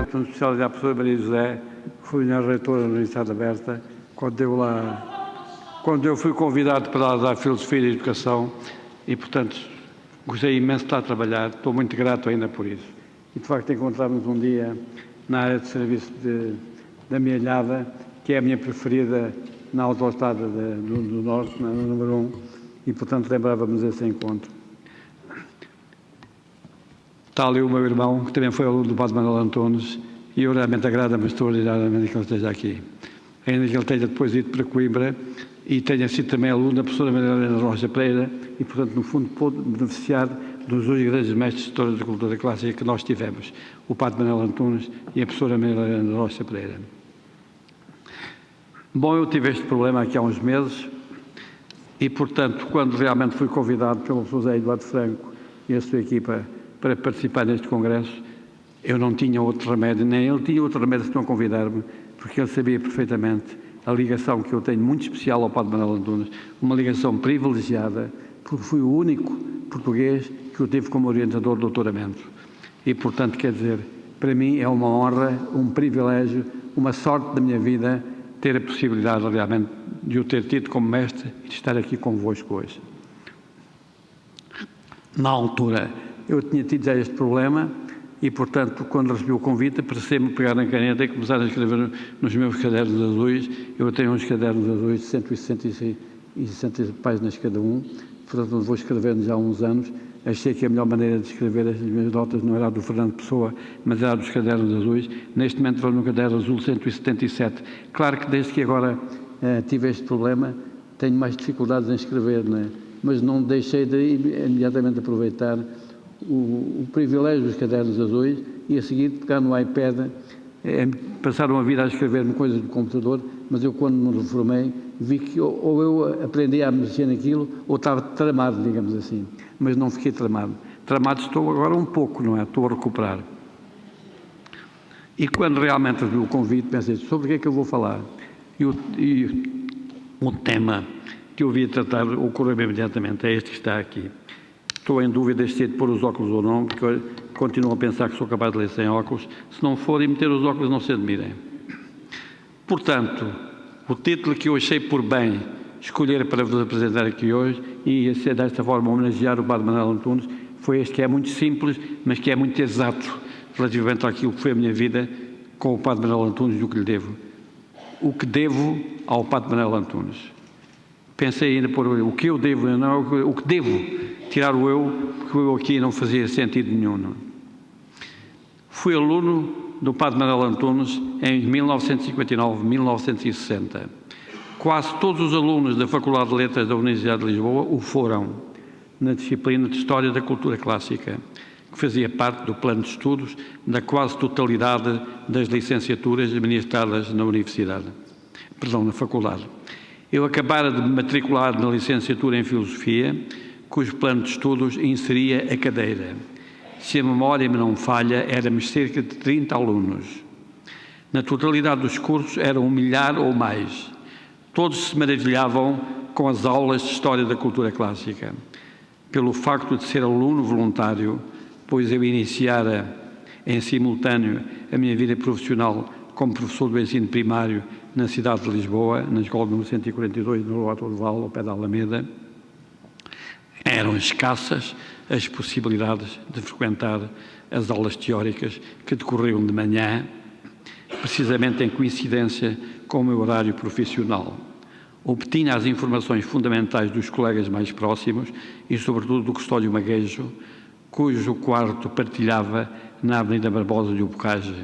menção especial à professora Maria José, foi minha reitora da Universidade Aberta, quando eu fui convidado para dar Filosofia e Educação, e, portanto, gostei imenso de estar a trabalhar, estou muito grato ainda por isso. E, de facto, encontramos um dia na área de serviço da Mielhada, que é a minha preferida na autoestrada do Norte, na número 1, e, portanto, lembrávamos esse encontro. Está ali o meu irmão, que também foi aluno do Padre Manuel Antunes, e eu realmente agrada-me extraordinariamente que ele esteja aqui. Ainda que ele tenha depois ido para Coimbra e tenha sido também aluno da professora Maria Helena Rocha Pereira e, portanto, no fundo, pôde beneficiar dos dois grandes mestres de história da cultura clássica que nós tivemos, o Padre Manuel Antunes e a professora Maria Helena Rocha Pereira. Bom, eu tive este problema aqui há uns meses e, portanto, quando realmente fui convidado pelo professor José Eduardo Franco e a sua equipa para participar neste congresso, eu não tinha outro remédio, nem ele tinha outro remédio senão convidar-me, porque ele sabia perfeitamente a ligação que eu tenho muito especial ao Padre Manuel Antunes, uma ligação privilegiada, porque fui o único português que o teve como orientador de doutoramento. E, portanto, quer dizer, para mim é uma honra, um privilégio, uma sorte da minha vida ter a possibilidade realmente de o ter tido como mestre e de estar aqui convosco hoje. Na altura, eu tinha tido já este problema e, portanto, quando recebi o convite, apressei-me a pegar na caneta e começar a escrever nos meus cadernos azuis. Eu tenho uns cadernos azuis de 160 páginas cada um, portanto, vou escrevendo já há uns anos. Achei que a melhor maneira de escrever as minhas notas não era a do Fernando Pessoa, mas era a dos cadernos azuis. Neste momento vou no caderno azul 177. Claro que desde que agora tive este problema, tenho mais dificuldades em escrever, não é? Mas não deixei de imediatamente aproveitar o privilégio dos cadernos azuis e a seguir pegar no iPad. Passaram a vida a escrever-me coisas do computador, mas eu, quando me reformei, vi que ou eu aprendi a mexer naquilo ou estava tramado, digamos assim, mas não fiquei tramado. Tramado estou agora um pouco, não é? Estou a recuperar. E quando realmente vi o convite, pensei, sobre o que é que eu vou falar? E o tema que eu via tratar ocorreu imediatamente, é este que está aqui. Estou em dúvida se é de pôr os óculos ou não, porque eu continuo a pensar que sou capaz de ler sem óculos. Se não for, e meter os óculos, não se admirem. Portanto, o título que eu achei por bem escolher para vos apresentar aqui hoje, e ser desta forma homenagear o Padre Manuel Antunes, foi este que é muito simples, mas que é muito exato relativamente àquilo que foi a minha vida com o Padre Manuel Antunes e o que lhe devo. O que devo ao Padre Manuel Antunes. Pensei ainda por o que eu devo, não o que devo. Tirar o eu, porque o eu aqui não fazia sentido nenhum. Não. Fui aluno do Padre Manuel Antunes em 1959, 1960. Quase todos os alunos da Faculdade de Letras da Universidade de Lisboa o foram, na disciplina de História da Cultura Clássica, que fazia parte do plano de estudos da quase totalidade das licenciaturas ministradas na Universidade, na Faculdade. Eu acabara de me matricular na licenciatura em Filosofia, cujo plano de estudos inseria a cadeira. Se a memória me não falha, éramos cerca de 30 alunos. Na totalidade dos cursos eram 1 milhar ou mais. Todos se maravilhavam com as aulas de História da Cultura Clássica. Pelo facto de ser aluno voluntário, pois eu iniciara em simultâneo a minha vida profissional como professor do ensino primário na cidade de Lisboa, na escola número 142, no Rua do Val, ao pé da Alameda, eram escassas as possibilidades de frequentar as aulas teóricas que decorriam de manhã, precisamente em coincidência com o meu horário profissional. Obtinha as informações fundamentais dos colegas mais próximos e, sobretudo, do Custódio Maguejo, cujo quarto partilhava na Avenida Barbosa de Bocage.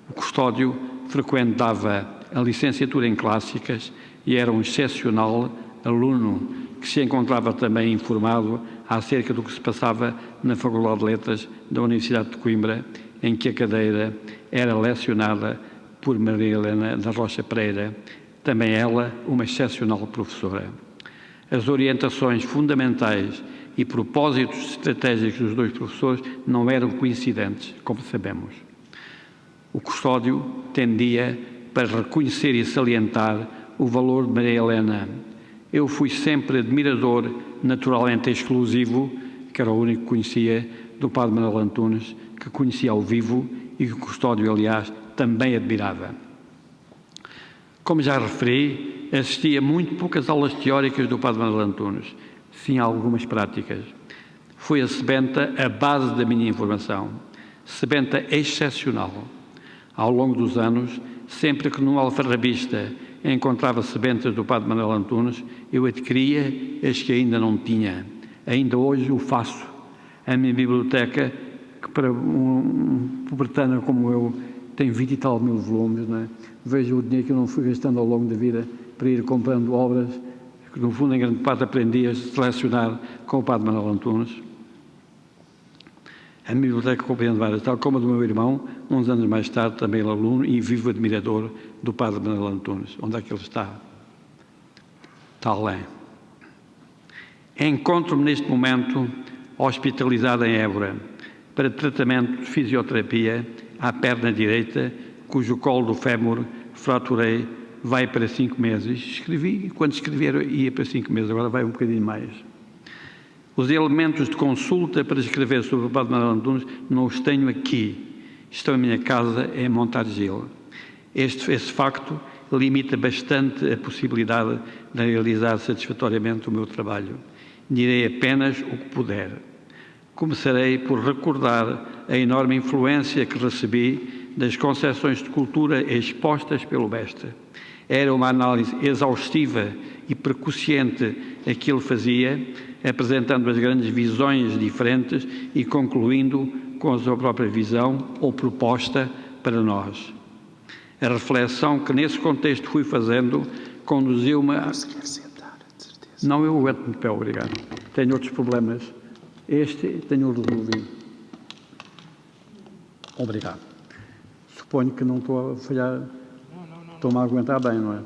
O Custódio frequentava a licenciatura em Clássicas e era um excepcional aluno que se encontrava também informado acerca do que se passava na Faculdade de Letras da Universidade de Coimbra, em que a cadeira era lecionada por Maria Helena da Rocha Pereira, também ela uma excepcional professora. As orientações fundamentais e propósitos estratégicos dos dois professores não eram coincidentes, como sabemos. O Custódio tendia para reconhecer e salientar o valor de Maria Helena. Eu fui sempre admirador, naturalmente exclusivo, que era o único que conhecia, do Padre Manuel Antunes, que conhecia ao vivo e que o Custódio, aliás, também admirava. Como já referi, assisti a muito poucas aulas teóricas do Padre Manuel Antunes, sim a algumas práticas. Foi a sebenta a base da minha informação, sebenta excepcional. Ao longo dos anos, sempre que num alfarrabista encontrava sebentas do Padre Manuel Antunes, eu adquiria as que ainda não tinha. Ainda hoje o faço. A minha biblioteca, que para um pobretano como eu tem 20 e tal mil volumes, não é? Vejo o dinheiro que eu não fui gastando ao longo da vida para ir comprando obras, que no fundo em grande parte aprendi a selecionar com o Padre Manuel Antunes. A minha biblioteca compreende várias, tal como a do meu irmão, uns anos mais tarde também aluno e vivo admirador do Padre Manuel Antunes. Onde é que ele está? Está além. Encontro-me neste momento hospitalizado em Évora para tratamento de fisioterapia à perna direita, cujo colo do fémur fraturei, vai para 5 meses. Escrevi, quando escrever ia para 5 meses, agora vai um bocadinho mais. Os elementos de consulta para escrever sobre o Padre Manuel Antunes não os tenho aqui. Estão em minha casa em Montargil. Esse facto limita bastante a possibilidade de realizar satisfatoriamente o meu trabalho. Direi apenas o que puder. Começarei por recordar a enorme influência que recebi das concepções de cultura expostas pelo mestre. Era uma análise exaustiva e precociente a que ele fazia, apresentando as grandes visões diferentes e concluindo com a sua própria visão ou proposta para nós. A reflexão que nesse contexto fui fazendo conduziu-me a... Não, eu aguento de pé, obrigado. Tenho outros problemas. Este tenho resolvido. Obrigado. Suponho que não estou a falhar. Estou-me a aguentar bem, não é?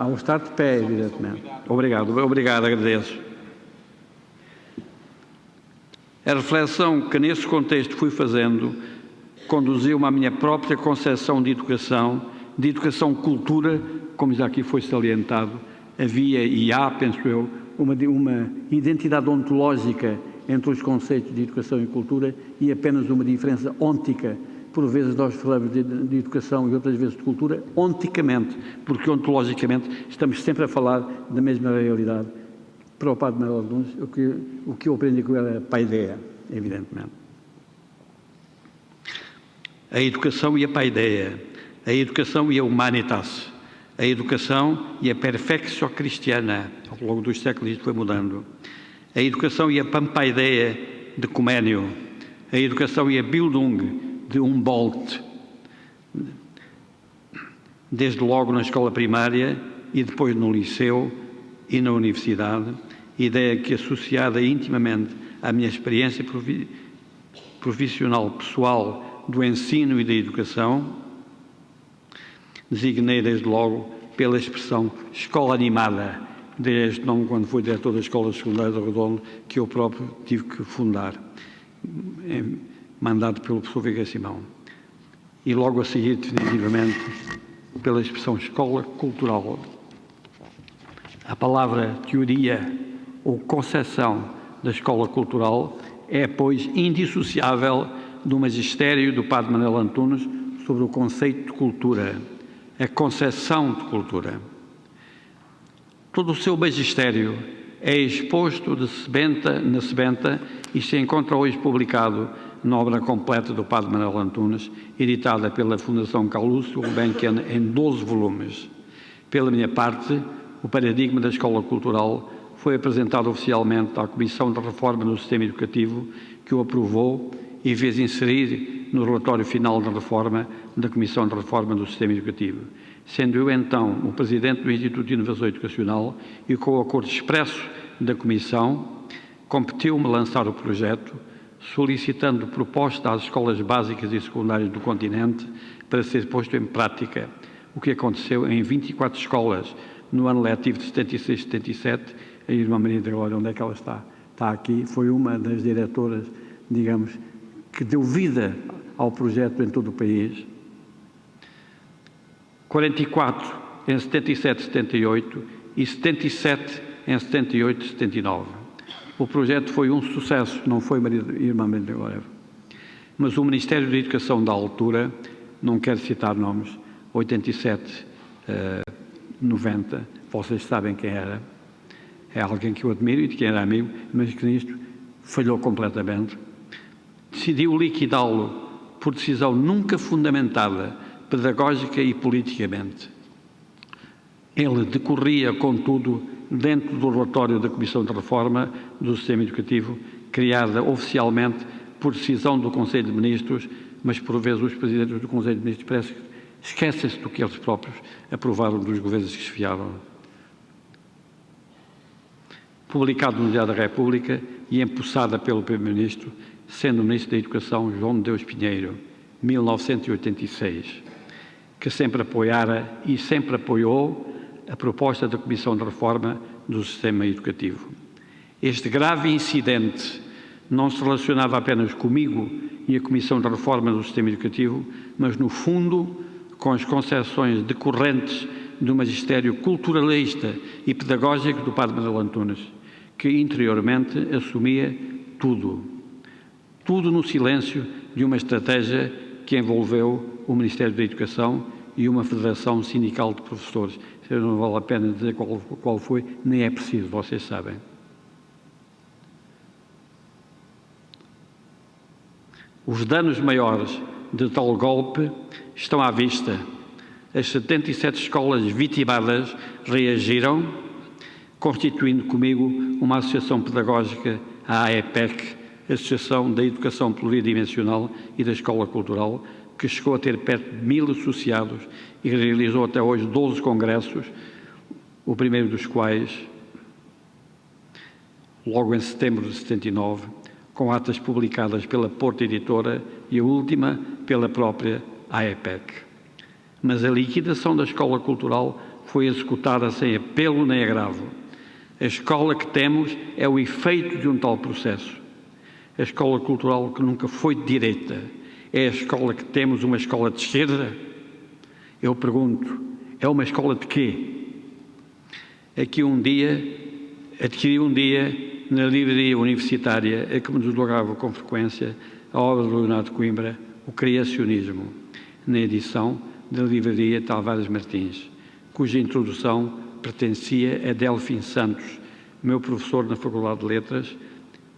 Ao estar de pé, evidentemente. Obrigado, agradeço. A reflexão que nesse contexto fui fazendo conduziu-me à minha própria concepção de educação-cultura, como já aqui foi salientado. Havia e há, penso eu, uma identidade ontológica entre os conceitos de educação e cultura e apenas uma diferença ôntica. Por vezes nós falamos de educação e outras vezes de cultura, onticamente, porque ontologicamente estamos sempre a falar da mesma realidade. Para o Padre Manuel Antunes, o que eu aprendi com ele é a paideia, evidentemente. A educação e a paideia, a educação e a humanitas, a educação e a perfectio cristiana, ao longo dos séculos isto foi mudando, a educação e a pampaideia de Comênio, a educação e a Bildung de Humboldt, desde logo na escola primária e depois no liceu e na universidade, ideia que, associada intimamente à minha experiência profissional pessoal do ensino e da educação, designei desde logo pela expressão escola animada, deste nome quando fui diretor da Escola Secundária de Redondo, que eu próprio tive que fundar, mandado pelo professor Veiga Simão. E logo a seguir, definitivamente, pela expressão escola cultural. A palavra teoria ou concepção da escola cultural é, pois, indissociável do magistério do Padre Manuel Antunes sobre o conceito de cultura, a concepção de cultura. Todo o seu magistério é exposto na sebenta e se encontra hoje publicado na obra completa do Padre Manuel Antunes, editada pela Fundação Carl Gulbenkian em 12 volumes. Pela minha parte, o paradigma da escola cultural foi apresentado oficialmente à Comissão de Reforma do Sistema Educativo, que o aprovou e fez inserir no relatório final de reforma da Comissão de Reforma do Sistema Educativo. Sendo eu, então, o Presidente do Instituto de Inovação Educacional e com o acordo expresso da Comissão, competiu-me lançar o projeto, solicitando proposta às escolas básicas e secundárias do continente para ser posto em prática, o que aconteceu em 24 escolas no ano letivo de 76-77. A irmã Maria da Glória, onde é que ela está? Está aqui, foi uma das diretoras, digamos, que deu vida ao projeto em todo o país. 44 em 77-78 e 77 em 78-79. O projeto foi um sucesso, não foi, irmã Maria da Glória? Mas o Ministério da Educação da altura, não quero citar nomes, 87, 90, vocês sabem quem era, é alguém que eu admiro e de quem era amigo, mas que nisto falhou completamente. Decidiu liquidá-lo por decisão nunca fundamentada, pedagógica e politicamente. Ele decorria, contudo, dentro do relatório da Comissão de Reforma do Sistema Educativo, criada oficialmente por decisão do Conselho de Ministros, mas por vezes os presidentes do Conselho de Ministros parece que esquecem-se do que eles próprios aprovaram dos governos que se fiaram. Publicado no Diário da República e empossada pelo Primeiro-Ministro, sendo o Ministro da Educação João de Deus Pinheiro, 1986, que sempre apoiara e sempre apoiou a proposta da Comissão de Reforma do Sistema Educativo. Este grave incidente não se relacionava apenas comigo e a Comissão de Reforma do Sistema Educativo, mas, no fundo, com as concepções decorrentes do magistério culturalista e pedagógico do Padre Manuel Antunes, que interiormente assumia tudo no silêncio de uma estratégia que envolveu o Ministério da Educação e uma federação sindical de professores. Não vale a pena dizer qual foi, nem é preciso, vocês sabem. Os danos maiores de tal golpe estão à vista. As 77 escolas vitimadas reagiram, constituindo comigo uma associação pedagógica, a AEPEC, Associação da Educação Pluridimensional e da Escola Cultural, que chegou a ter perto de 1000 associados e realizou até hoje 12 congressos, o primeiro dos quais, logo em setembro de 79, com atas publicadas pela Porta Editora e a última pela própria AEPEC. Mas a liquidação da Escola Cultural foi executada sem apelo nem agravo. A escola que temos é o efeito de um tal processo. A Escola Cultural que nunca foi de direita. É a escola que temos, uma escola de esquerda? Eu pergunto, é uma escola de quê? Adquiri um dia, na livraria universitária, a que me deslogava com frequência, a obra de Leonardo Coimbra, O Criacionismo, na edição da livraria Tavares Martins, cuja introdução pertencia a Delfim Santos, meu professor na Faculdade de Letras,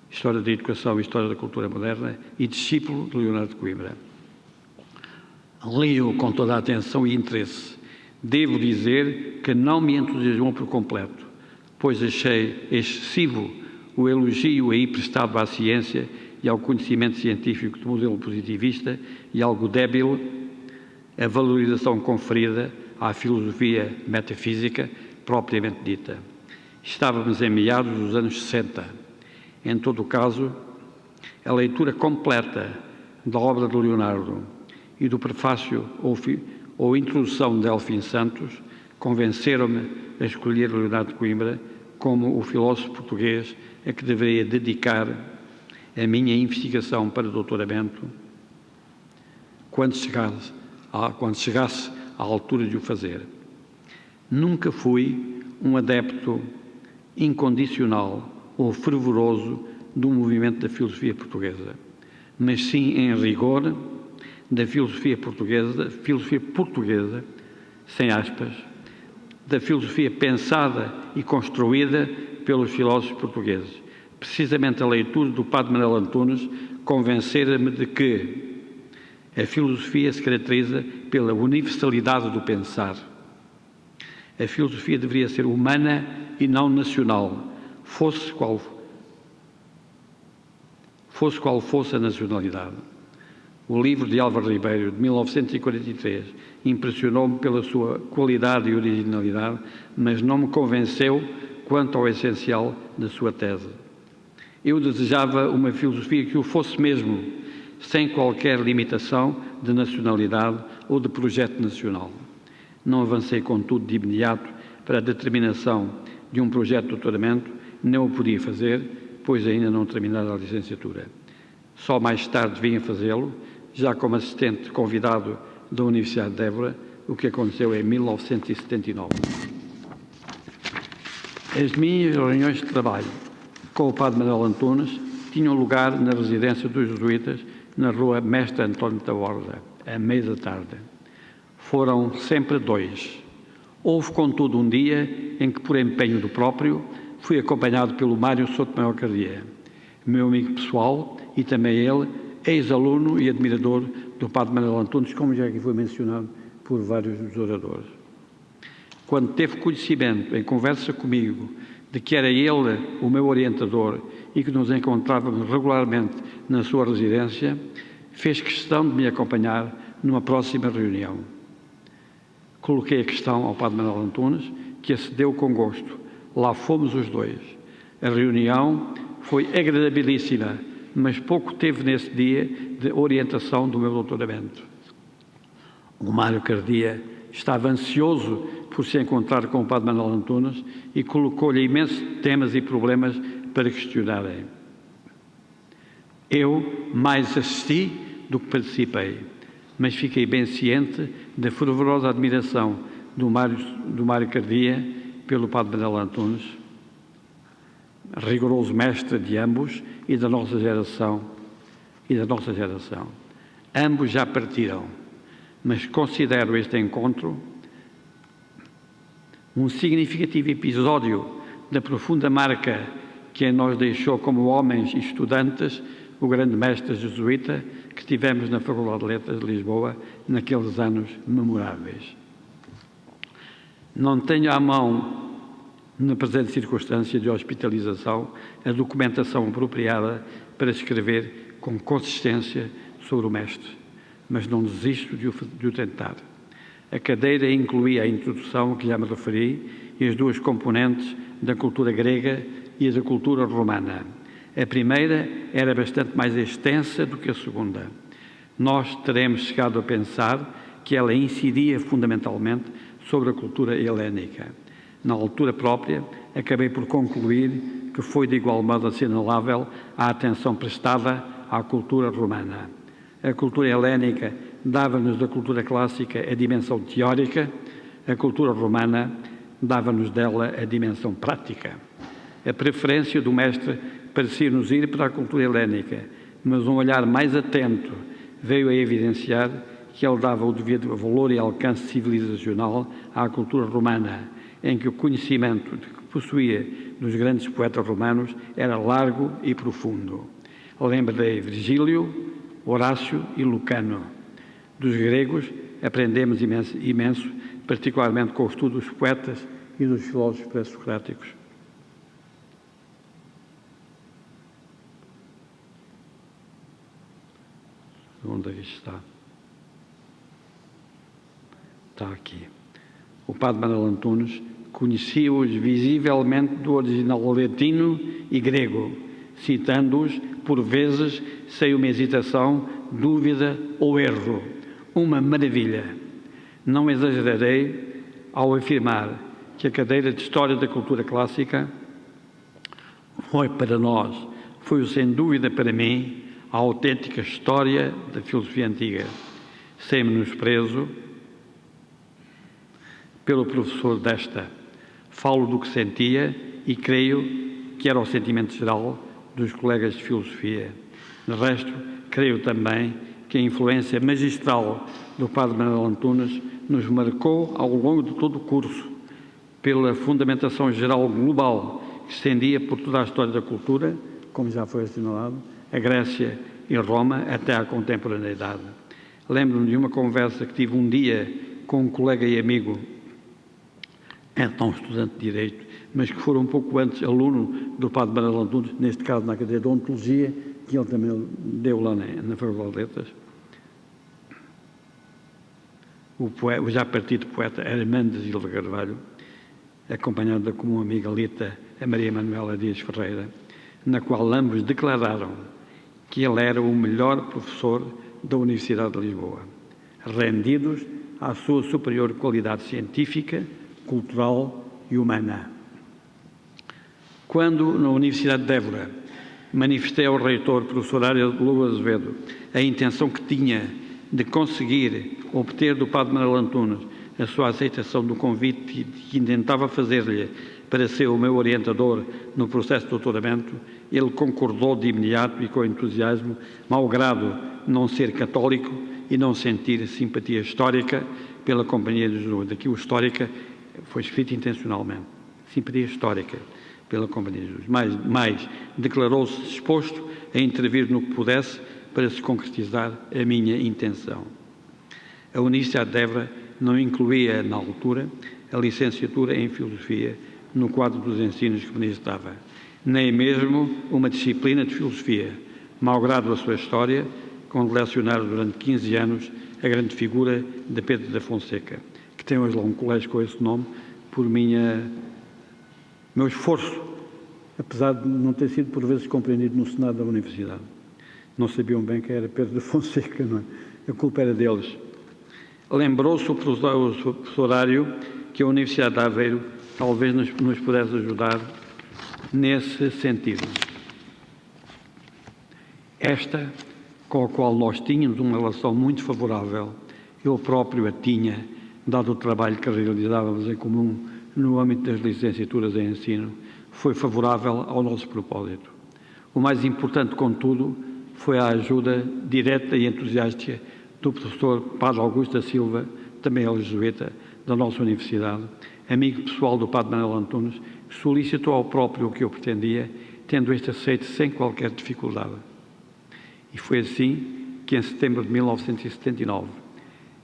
História da Educação e História da Cultura Moderna e discípulo de Leonardo Coimbra. Li-o com toda a atenção e interesse. Devo dizer que não me entusiasmou por completo, pois achei excessivo o elogio aí prestado à ciência e ao conhecimento científico do modelo positivista e algo débil a valorização conferida à filosofia metafísica propriamente dita. Estávamos em meados dos anos 60. Em todo o caso, a leitura completa da obra de Leonardo e do prefácio ou introdução de Delfim Santos convenceram-me a escolher Leonardo Coimbra como o filósofo português a que deveria dedicar a minha investigação para doutoramento quando chegasse à altura de o fazer. Nunca fui um adepto incondicional ou fervoroso do movimento da filosofia portuguesa, mas sim, em rigor, da filosofia portuguesa, sem aspas, da filosofia pensada e construída pelos filósofos portugueses. Precisamente a leitura do Padre Manuel Antunes convencera-me de que a filosofia se caracteriza pela universalidade do pensar. A filosofia deveria ser humana e não nacional, fosse qual fosse a nacionalidade. O livro de Álvaro Ribeiro, de 1943, impressionou-me pela sua qualidade e originalidade, mas não me convenceu quanto ao essencial da sua tese. Eu desejava uma filosofia que o fosse mesmo, sem qualquer limitação de nacionalidade ou de projeto nacional. Não avancei, contudo, de imediato para a determinação de um projeto de doutoramento, não o podia fazer, pois ainda não terminara a licenciatura. Só mais tarde vim a fazê-lo, já como assistente convidado da Universidade de Évora, o que aconteceu em 1979. As minhas reuniões de trabalho com o Padre Manuel Antunes tinham lugar na residência dos jesuítas na rua Mestre António da Horda, à meia da tarde. Foram sempre 2. Houve, contudo, um dia em que, por empenho do próprio, fui acompanhado pelo Mário Sotomayor Cardia, meu amigo pessoal e também ele, ex-aluno e admirador do Padre Manuel Antunes, como já aqui foi mencionado por vários dos oradores. Quando teve conhecimento, em conversa comigo, de que era ele o meu orientador e que nos encontrávamos regularmente na sua residência, fez questão de me acompanhar numa próxima reunião. Coloquei a questão ao Padre Manuel Antunes, que acedeu com gosto. Lá fomos os 2. A reunião foi agradabilíssima, mas pouco teve nesse dia de orientação do meu doutoramento. O Mário Cardia estava ansioso por se encontrar com o Padre Manuel Antunes e colocou-lhe imensos temas e problemas para questionarem. Eu mais assisti do que participei, mas fiquei bem ciente da fervorosa admiração do Mário Cardia pelo Padre Manuel Antunes, rigoroso mestre de ambos e da nossa geração. Ambos já partiram, mas considero este encontro um significativo episódio da profunda marca que em nós deixou como homens e estudantes o grande mestre jesuíta que tivemos na Faculdade de Letras de Lisboa naqueles anos memoráveis. Não tenho à mão, na presente circunstância de hospitalização, a documentação apropriada para escrever com consistência sobre o mestre, mas não desisto de o tentar. A cadeira incluía a introdução, que já me referi, e as 2 componentes da cultura grega e a da cultura romana. A primeira era bastante mais extensa do que a segunda. Nós teremos chegado a pensar que ela incidia fundamentalmente sobre a cultura helénica. Na altura própria, acabei por concluir que foi de igual modo assinalável a atenção prestada à cultura romana. A cultura helénica dava-nos da cultura clássica a dimensão teórica, a cultura romana dava-nos dela a dimensão prática. A preferência do mestre parecia-nos ir para a cultura helénica, mas um olhar mais atento veio a evidenciar que ele dava o devido valor e alcance civilizacional à cultura romana, em que o conhecimento que possuía dos grandes poetas romanos era largo e profundo. Lembrei Virgílio, Horácio e Lucano. Dos gregos aprendemos imenso, particularmente com o estudo dos poetas e dos filósofos pré-socráticos. Onde é que está? Está aqui. O Padre Manuel Antunes conhecia-os visivelmente do original latino e grego, citando-os, por vezes, sem uma hesitação, dúvida ou erro. Uma maravilha. Não exagerarei ao afirmar que a cadeira de História da Cultura Clássica foi sem dúvida para mim, a autêntica história da filosofia antiga, sem menosprezo pelo professor desta. Falo do que sentia e creio que era o sentimento geral dos colegas de filosofia. De resto, creio também que a influência magistral do Padre Manuel Antunes nos marcou ao longo de todo o curso, pela fundamentação geral global que se estendia por toda a história da cultura, como já foi assinalado, a Grécia e Roma até à contemporaneidade. Lembro-me de uma conversa que tive um dia com um colega e amigo, então estudante de Direito, mas que fora um pouco antes aluno do Padre Manuel Antunes, neste caso na cadeira de Ontologia, que ele também deu lá na Faculdade de Letras. O já partido poeta Armando da Silva Carvalho, acompanhado da comum amiga Lita, a Maria Manuela Dias Ferreira, na qual ambos declararam que ele era o melhor professor da Universidade de Lisboa, rendidos à sua superior qualidade científica, cultural e humana. Quando, na Universidade de Évora, manifestei ao reitor, professor Ariel Lula Azevedo, a intenção que tinha de conseguir obter do Padre Manuel Antunes a sua aceitação do convite que intentava fazer-lhe para ser o meu orientador no processo de doutoramento, ele concordou de imediato e com entusiasmo, malgrado não ser católico e não sentir simpatia histórica pela Companhia de Jesus. Daqui o histórica foi escrito intencionalmente. Simpatia histórica pela Companhia de Jesus. Mais declarou-se disposto a intervir no que pudesse para se concretizar a minha intenção. A Universidade de Évora não incluía, na altura, a licenciatura em Filosofia no quadro dos ensinos que ministrava, nem mesmo uma disciplina de Filosofia, malgrado a sua história, quando lecionaram durante 15 anos a grande figura de Pedro da Fonseca, que tem hoje lá um colégio com esse nome, por meu esforço, apesar de não ter sido por vezes compreendido no Senado da Universidade. Não sabiam bem quem era Pedro da Fonseca, não é? A culpa era deles. Lembrou-se o professorário que a Universidade de Aveiro talvez nos pudesse ajudar nesse sentido. Esta, com a qual nós tínhamos uma relação muito favorável, eu próprio a tinha, dado o trabalho que realizávamos em comum no âmbito das licenciaturas em ensino, foi favorável ao nosso propósito. O mais importante, contudo, foi a ajuda direta e entusiástica do professor Padre Augusto da Silva, também é jesuíta, da nossa universidade, amigo pessoal do Padre Manuel Antunes, que solicitou ao próprio o que eu pretendia, tendo este aceito sem qualquer dificuldade. E foi assim que, em setembro de 1979,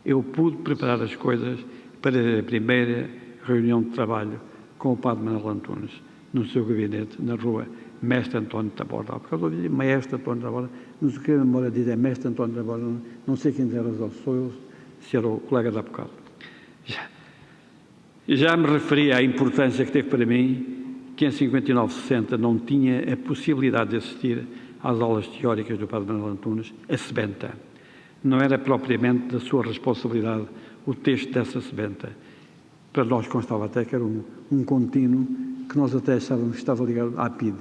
eu pude preparar as coisas para a primeira reunião de trabalho com o Padre Manuel Antunes, no seu gabinete, na rua Mestre António Taborda. Por causa de Maestro António Taborda, não sei o que a memória diz, é Mestre António Taborda, não sei quem era os seus, se era o colega de há bocado. Já me referi à importância que teve para mim que em 59-60 não tinha a possibilidade de assistir às aulas teóricas do Padre Manuel Antunes, a sebenta. Não era propriamente da sua responsabilidade o texto dessa sebenta. Para nós constava até que era um contínuo que nós até achávamos que estava ligado à PIDE.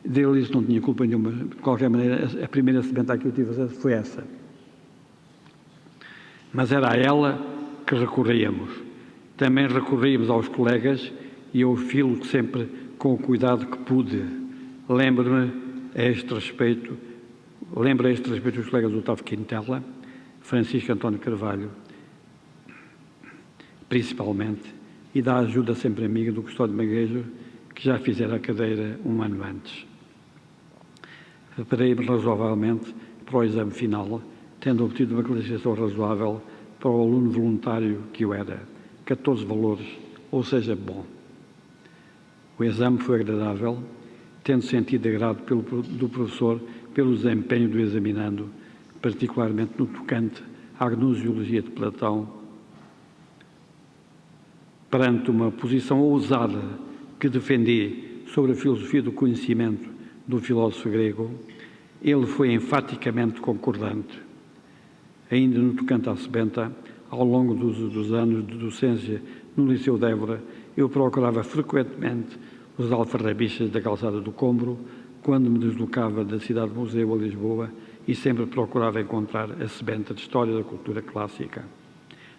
Dele isso não tinha culpa nenhuma. De qualquer maneira, a primeira sebenta que eu tive acesso foi essa. Mas era a ela que recorríamos. Também recorríamos aos colegas e eu filo sempre com o cuidado que pude. Lembro a este respeito os colegas do Otávio Quintela, Francisco António Carvalho, principalmente, e da ajuda sempre amiga do Custódio Maguejo, que já fizera a cadeira um ano antes. Preparei-me razoavelmente para o exame final, tendo obtido uma classificação razoável para o aluno voluntário que eu era, 14 valores, ou seja, bom. O exame foi agradável, tendo sentido agrado do professor pelo desempenho do examinando, particularmente no tocante à gnoseologia de Platão, perante uma posição ousada que defendi sobre a filosofia do conhecimento do filósofo grego, ele foi enfaticamente concordante. Ainda no tocante à sebenta, ao longo dos anos de docência no Liceu de Évora, eu procurava frequentemente os alfarrabistas da calçada do Combro, quando me deslocava da cidade-museu a Lisboa, e sempre procurava encontrar a sebenta de História da Cultura Clássica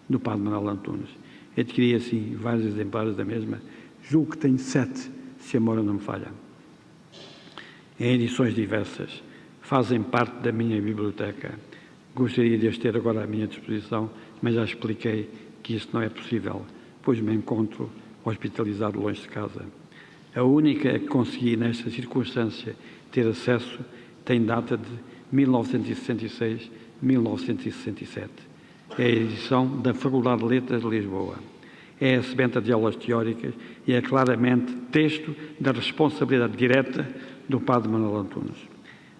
do Padre Manuel Antunes. Adquiri, assim, vários exemplares da mesma. Julgo que tenho 7, se a memória não me falha. Em edições diversas, fazem parte da minha biblioteca. Gostaria de as ter agora à minha disposição, mas já expliquei que isso não é possível, pois me encontro hospitalizado longe de casa. A única a que consegui, nesta circunstância, ter acesso tem data de 1966-1967. É a edição da Faculdade de Letras de Lisboa. É a sebenta de aulas teóricas e é claramente texto da responsabilidade direta do Padre Manuel Antunes.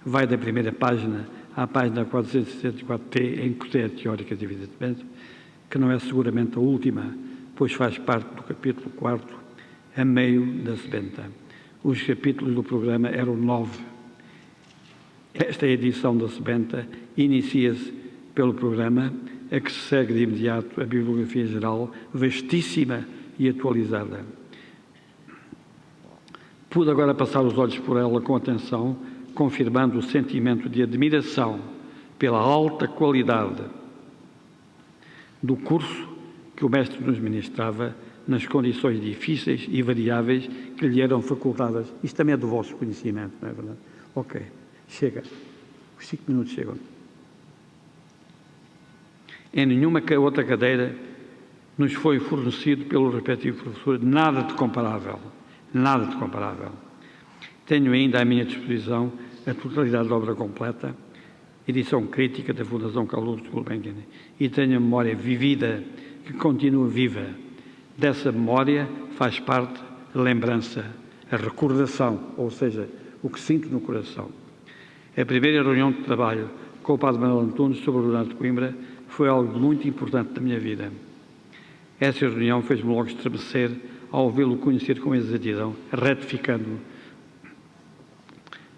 Vai da primeira página à página 464T, em Coteia Teóricas, evidentemente, que não é seguramente a última, pois faz parte do capítulo 4, a meio da sebenta. Os capítulos do programa eram 9. Esta edição da sebenta inicia-se pelo programa, a que se segue de imediato a bibliografia geral, vastíssima e atualizada. Pude agora passar os olhos por ela com atenção, confirmando o sentimento de admiração pela alta qualidade do curso que o mestre nos ministrava nas condições difíceis e variáveis que lhe eram facultadas. Isto também é do vosso conhecimento, não é verdade? Ok, chega. Os 5 minutos chegam. Em nenhuma outra cadeira nos foi fornecido pelo respectivo professor nada de comparável. Nada de comparável. Tenho ainda à minha disposição a totalidade da obra completa, edição crítica da Fundação Carlos Gulbenkian, e tenho a memória vivida, que continua viva. Dessa memória faz parte a lembrança, a recordação, ou seja, o que sinto no coração. A primeira reunião de trabalho com o Padre Manuel Antunes sobre o Leonardo de Coimbra foi algo muito importante da minha vida. Essa reunião fez-me logo estremecer ao vê-lo conhecer com exatidão, retificando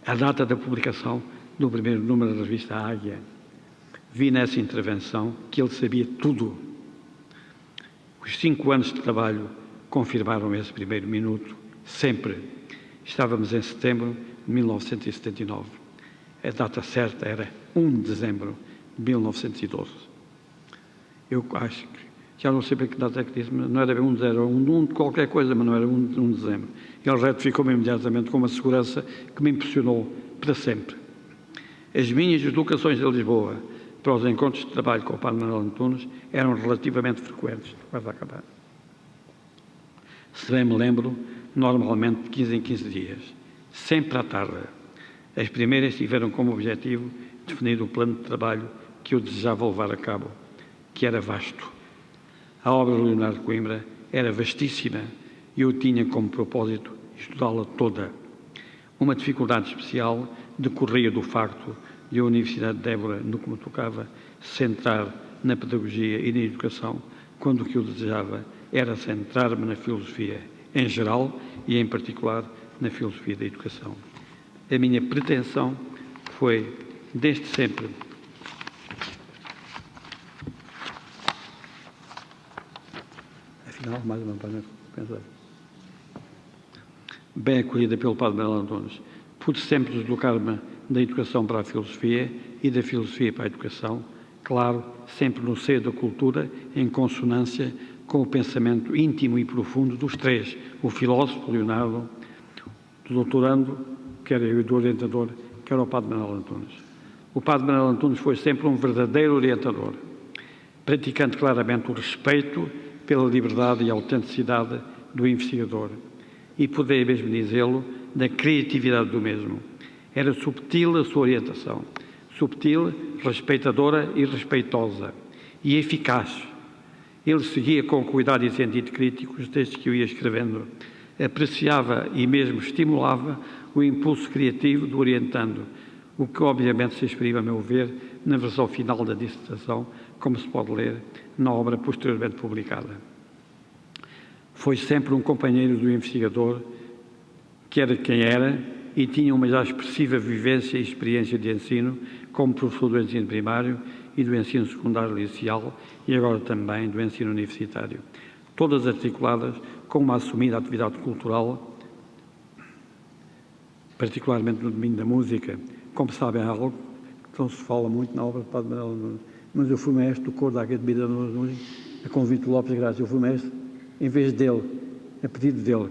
a data da publicação do primeiro número da revista Águia. Vi nessa intervenção que ele sabia tudo. Os 5 anos de trabalho confirmaram esse primeiro minuto, sempre. Estávamos em setembro de 1979. A data certa era 1 de dezembro de 1912. Eu acho que, já não sei para que data é que disse, mas não era 1 de dezembro, 1 de qualquer coisa, mas não era 1 de dezembro. Ele retificou-me imediatamente com uma segurança que me impressionou para sempre. As minhas deslocações de Lisboa para os encontros de trabalho com o Padre Manuel Antunes eram relativamente frequentes. Quase a acabar. Se bem me lembro, normalmente de 15 em 15 dias, sempre à tarde. As primeiras tiveram como objetivo definir o plano de trabalho que eu desejava levar a cabo, que era vasto. A obra de Leonardo de Coimbra era vastíssima e eu tinha como propósito estudá-la toda. Uma dificuldade especial decorria do facto de a Universidade de Évora, no que me tocava, centrar na pedagogia e na educação, quando o que eu desejava era centrar-me na filosofia em geral e, em particular, na filosofia da educação. A minha pretensão foi, desde sempre, afinal, mais uma página para pensar, bem acolhida pelo Padre Manuel Antunes, pude sempre deslocar-me da educação para a filosofia e da filosofia para a educação, claro, sempre no seio da cultura, em consonância com o pensamento íntimo e profundo dos três, o filósofo Leonardo, do doutorando, que era eu, e do orientador, que era o Padre Manuel Antunes. O Padre Manuel Antunes foi sempre um verdadeiro orientador, praticando claramente o respeito pela liberdade e autenticidade do investigador, e poderia mesmo dizê-lo, da criatividade do mesmo. Era subtil a sua orientação, subtil, respeitadora e respeitosa, e eficaz. Ele seguia com cuidado e sentido crítico os textos que eu ia escrevendo, apreciava e mesmo estimulava o impulso criativo do orientando, o que obviamente se exprime, a meu ver, na versão final da dissertação, como se pode ler na obra posteriormente publicada. Foi sempre um companheiro do investigador, que era quem era, e tinha uma já expressiva vivência e experiência de ensino, como professor do ensino primário e do ensino secundário licencial e agora também do ensino universitário, todas articuladas com uma assumida atividade cultural, particularmente no domínio da música. Como sabem, é algo que não se fala muito na obra de Padre Manuel Antunes, mas eu fui mestre do coro da Academia da Música, a convite do Lopes Graça. Eu fui mestre em vez dele, a pedido dele.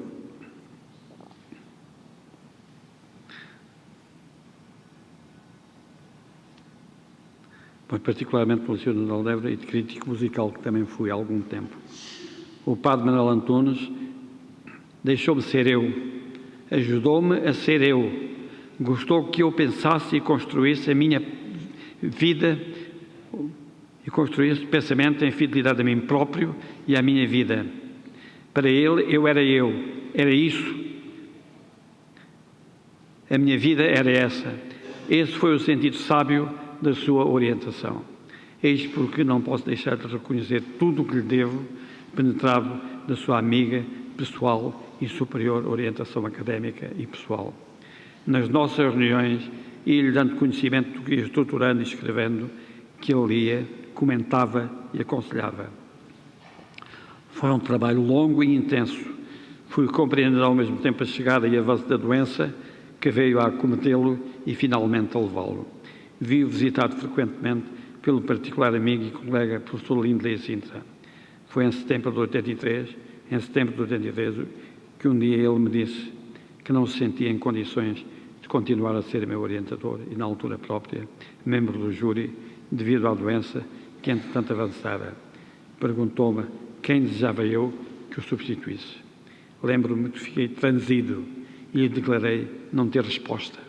Mas particularmente pelo Sr. Manuel de Évora e de crítico musical, que também fui há algum tempo. O Padre Manuel Antunes deixou-me ser eu, ajudou-me a ser eu, gostou que eu pensasse e construísse a minha vida e construísse pensamento em fidelidade a mim próprio e à minha vida. Para ele, eu, era isso. A minha vida era essa. Esse foi o sentido sábio da sua orientação. Eis porque não posso deixar de reconhecer tudo o que lhe devo, penetrado da sua amiga, pessoal e superior orientação académica e pessoal. Nas nossas reuniões, ia-lhe dando conhecimento do que ia estruturando e escrevendo, que ele lia, comentava e aconselhava. Foi um trabalho longo e intenso. Fui compreendendo ao mesmo tempo a chegada e avanço da doença que veio a acometê-lo e finalmente a levá-lo. Vi-o visitado frequentemente pelo particular amigo e colega professor Lindley Sintra. Foi em setembro de 83, em setembro de 83, que um dia ele me disse que não se sentia em condições de continuar a ser meu orientador e, na altura própria, membro do júri, devido à doença que, entretanto, avançara. Perguntou-me quem desejava eu que o substituísse. Lembro-me que fiquei transido e lhe declarei não ter resposta,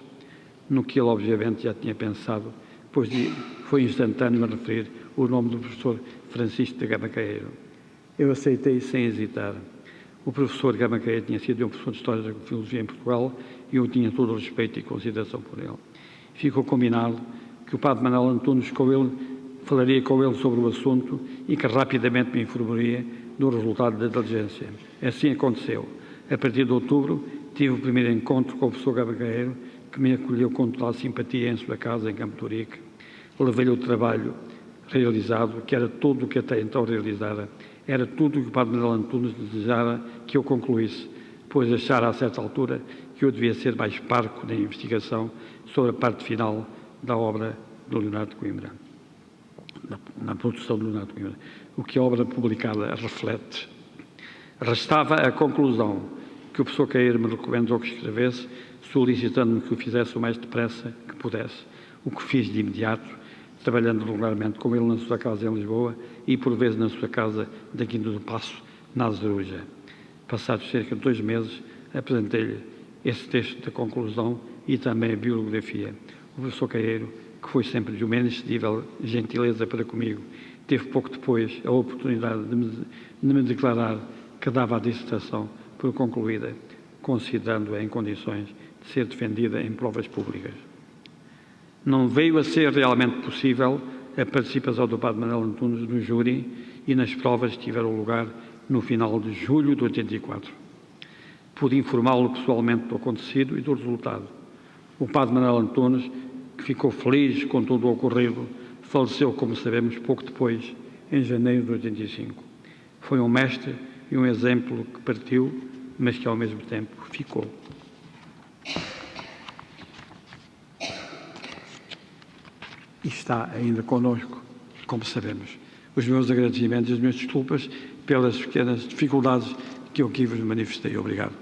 no que ele, obviamente, já tinha pensado, pois foi instantâneo a referir o nome do professor Francisco de Gama Caeiro. Eu aceitei sem hesitar. O professor Gama Caeiro tinha sido um professor de História da Filosofia em Portugal e eu tinha todo o respeito e consideração por ele. Ficou combinado que o padre Manuel Antunes falaria com ele sobre o assunto e que rapidamente me informaria do resultado da diligência. Assim aconteceu. A partir de outubro, tive o primeiro encontro com o professor Gama Caeiro, que me acolheu com total simpatia em sua casa, em Campo de Ourique. Levei-lhe o trabalho realizado, que era tudo o que até então realizara. Era tudo o que o padre Manuel Antunes desejara que eu concluísse, pois achara a certa altura que eu devia ser mais parco na investigação sobre a parte final da obra do Leonardo de Coimbra, na produção do Leonardo de Coimbra, o que a obra publicada reflete. Restava a conclusão que o professor Caeiro me recomendou que escrevesse, solicitando-me que o fizesse o mais depressa que pudesse, o que fiz de imediato, trabalhando regularmente com ele na sua casa em Lisboa e, por vezes, na sua casa da Quinta do Paço, na Azeruja. Passados cerca de 2 meses, apresentei-lhe esse texto da conclusão e também a bibliografia. O professor Caeiro, que foi sempre de uma inexcedível gentileza para comigo, teve pouco depois a oportunidade de me declarar que dava a dissertação por concluída, considerando-a em condições de ser defendida em provas públicas. Não veio a ser realmente possível a participação do padre Manuel Antunes no júri e nas provas que tiveram lugar no final de julho de 84. Pude informá-lo pessoalmente do acontecido e do resultado. O padre Manuel Antunes, que ficou feliz com tudo o ocorrido, faleceu, como sabemos, pouco depois, em janeiro de 85. Foi um mestre e um exemplo que partiu, mas que ao mesmo tempo ficou. E está ainda connosco, como sabemos. Os meus agradecimentos e as minhas desculpas pelas pequenas dificuldades que eu aqui vos manifestei. Obrigado.